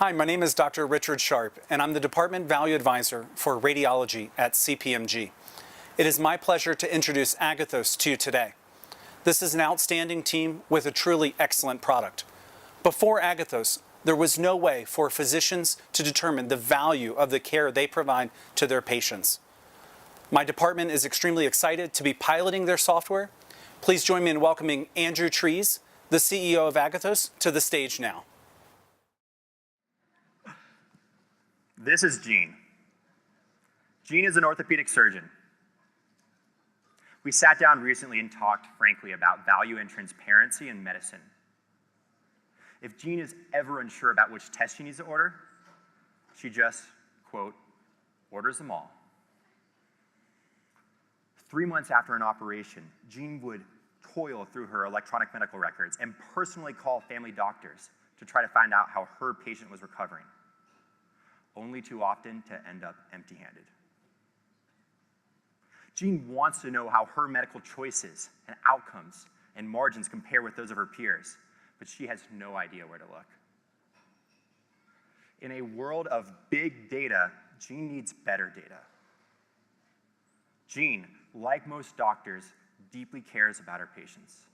Hi, my name is Dr. Richard Sharp, and I'm the Department Value Advisor for Radiology at CPMG. It is my pleasure to introduce Agathos to you today. This is an outstanding team with a truly excellent product. Before Agathos, there was no way for physicians to determine the value of the care they provide to their patients. My department is extremely excited to be piloting their software. Please join me in welcoming Andrew Trees, the CEO of Agathos, to the stage now. This is Gene. Gene is an orthopedic surgeon. We sat down recently and talked frankly about value and transparency in medicine. If Gene is ever unsure about which test she needs to order, she just, quote, orders them all. 3 months after an operation, Gene would toil through her electronic medical records and personally call family doctors to try to find out how her patient was recovering, only too often to end up empty-handed. Gene wants to know how her medical choices and outcomes and margins compare with those of her peers, but she has no idea where to look. In a world of big data, Gene needs better data. Gene, like most doctors, deeply cares about her patients,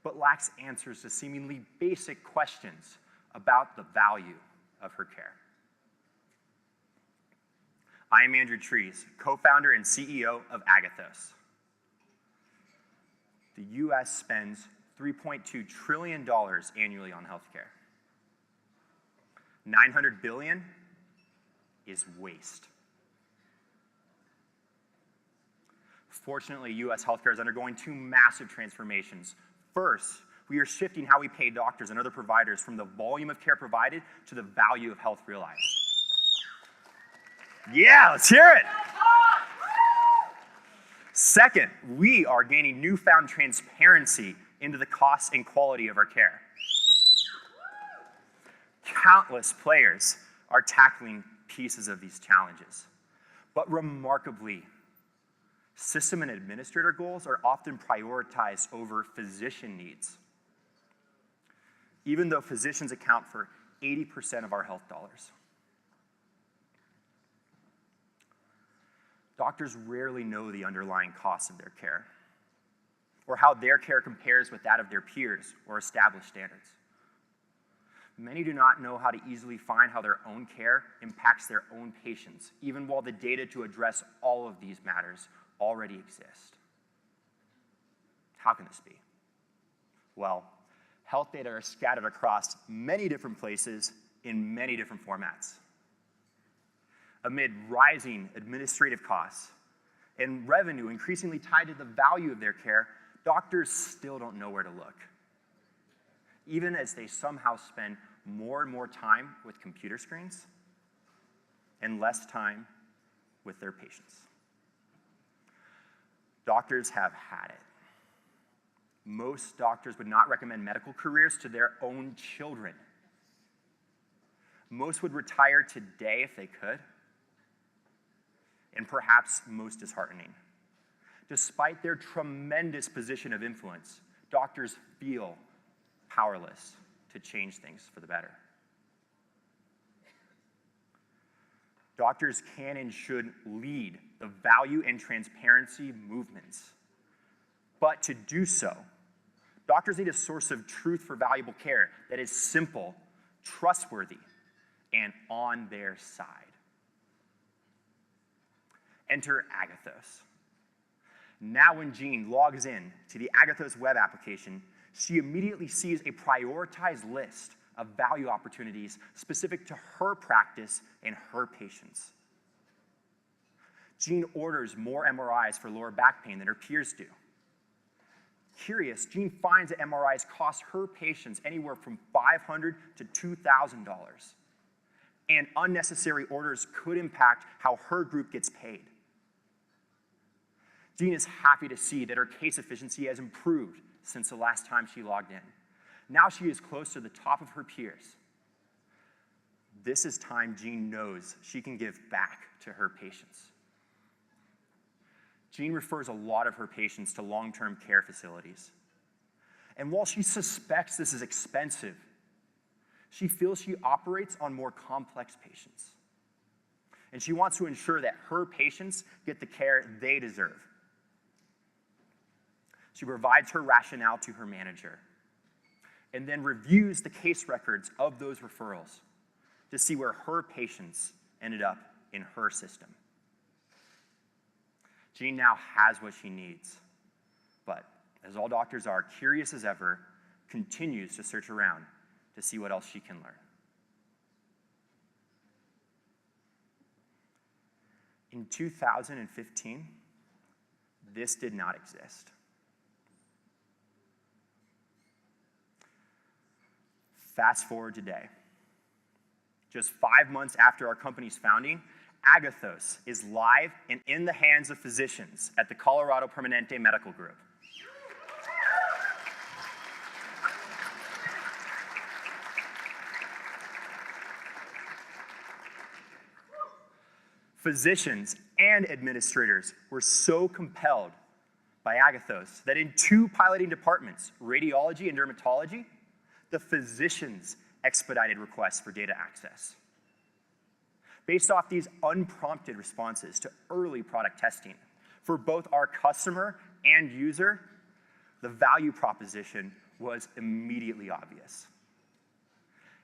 but lacks answers to seemingly basic questions about the value of her care. I am Andrew Trees, co-founder and CEO of Agathos. The US spends $3.2 trillion annually on healthcare. $900 billion is waste. Fortunately, US healthcare is undergoing two massive transformations. First, we are shifting how we pay doctors and other providers from the volume of care provided to the value of health realized. Yeah, let's hear it. Second, we are gaining newfound transparency into the cost and quality of our care. Countless players are tackling pieces of these challenges, but remarkably, system and administrator goals are often prioritized over physician needs, even though physicians account for 80% of our health dollars. Doctors rarely know the underlying costs of their care, or how their care compares with that of their peers or established standards. Many do not know how to easily find how their own care impacts their own patients, even while the data to address all of these matters already exist. How can this be? Well, health data are scattered across many different places in many different formats. Amid rising administrative costs and revenue increasingly tied to the value of their care, doctors still don't know where to look, even as they somehow spend more and more time with computer screens and less time with their patients. Doctors have had it. Most doctors would not recommend medical careers to their own children. Most would retire today if they could. And perhaps most disheartening, despite their tremendous position of influence, doctors feel powerless to change things for the better. Doctors can and should lead the value and transparency movements. But to do so, doctors need a source of truth for valuable care that is simple, trustworthy, and on their side. Enter Agathos. Now when Gene logs in to the Agathos web application, she immediately sees a prioritized list of value opportunities specific to her practice and her patients. Gene orders more MRIs for lower back pain than her peers do. Curious, Gene finds that MRIs cost her patients anywhere from $500 to $2,000. And unnecessary orders could impact how her group gets paid. Gene is happy to see that her case efficiency has improved since the last time she logged in. Now she is close to the top of her peers. This is time Gene knows she can give back to her patients. Gene refers a lot of her patients to long-term care facilities. And while she suspects this is expensive, She feels she operates on more complex patients. And she wants to ensure that her patients get the care they deserve. She provides her rationale to her manager and then reviews the case records of those referrals to see where her patients ended up in her system. Jean now has what she needs, but as all doctors are, curious as ever, continues to search around to see what else she can learn. In 2015, this did not exist. Fast forward today. Just 5 months after our company's founding, Agathos is live and in the hands of physicians at the Colorado Permanente Medical Group. Physicians and administrators were so compelled by Agathos that in 2 piloting departments, radiology and dermatology, the physicians expedited requests for data access. Based off these unprompted responses to early product testing, for both our customer and user, the value proposition was immediately obvious.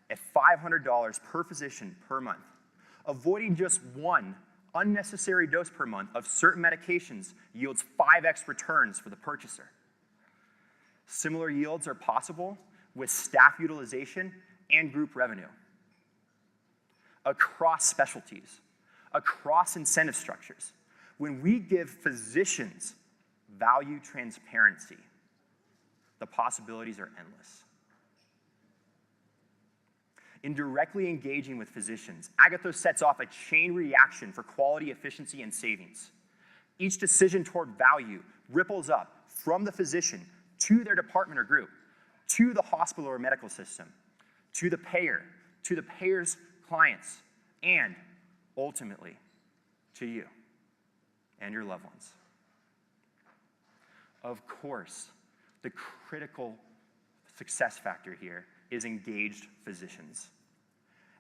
At $500 per physician per month, avoiding just 1 unnecessary dose per month of certain medications yields 5x returns for the purchaser. Similar yields are possible with staff utilization and group revenue. Across specialties, across incentive structures, when we give physicians value transparency, the possibilities are endless. In directly engaging with physicians, Agathos sets off a chain reaction for quality, efficiency, and savings. Each decision toward value ripples up from the physician to their department or group, to the hospital or medical system, to the payer, to the payer's clients, and ultimately to you and your loved ones. Of course, the critical success factor here is engaged physicians.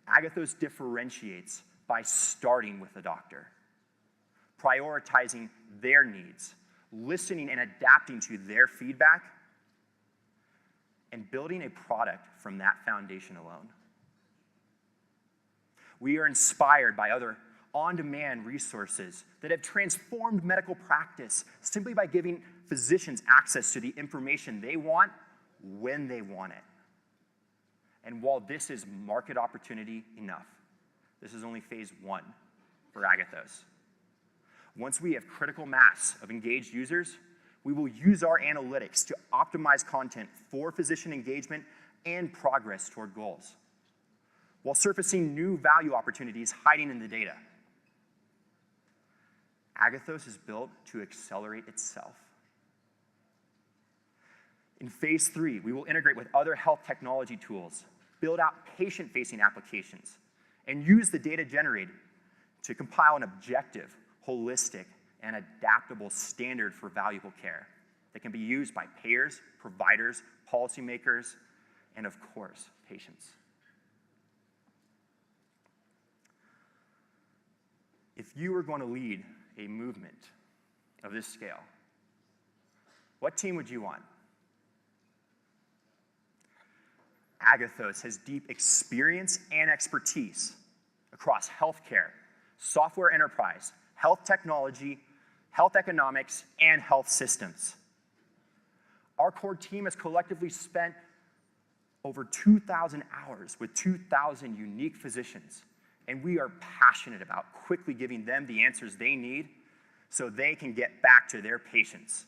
Agathos differentiates by starting with the doctor, prioritizing their needs, listening and adapting to their feedback, and building a product from that foundation alone. We are inspired by other on-demand resources that have transformed medical practice simply by giving physicians access to the information they want when they want it. And while this is market opportunity enough, this is only phase 1 for Agathos. Once we have critical mass of engaged users, we will use our analytics to optimize content for physician engagement and progress toward goals, while surfacing new value opportunities hiding in the data. Agathos is built to accelerate itself. In phase 3, we will integrate with other health technology tools, build out patient-facing applications, and use the data generated to compile an objective, holistic, and adaptable standard for valuable care that can be used by payers, providers, policymakers, and of course, patients. If you were going to lead a movement of this scale, what team would you want? Agathos has deep experience and expertise across healthcare, software enterprise, health technology, health economics, and health systems. Our core team has collectively spent over 2,000 hours with 2,000 unique physicians, and we are passionate about quickly giving them the answers they need so they can get back to their patients.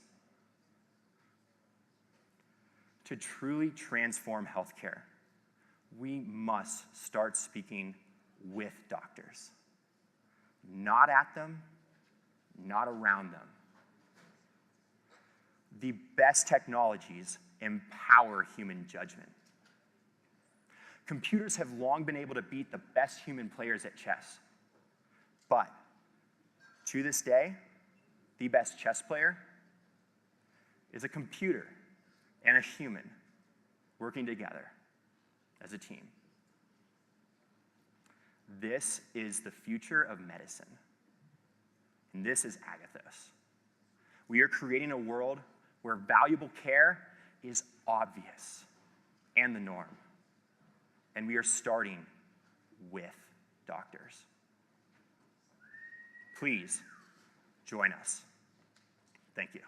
To truly transform healthcare, we must start speaking with doctors, not at them, not around them. The best technologies empower human judgment. Computers have long been able to beat the best human players at chess. But to this day, the best chess player is a computer and a human working together as a team. This is the future of medicine. And this is Agathos. We are creating a world where valuable care is obvious and the norm. And we are starting with doctors. Please join us. Thank you.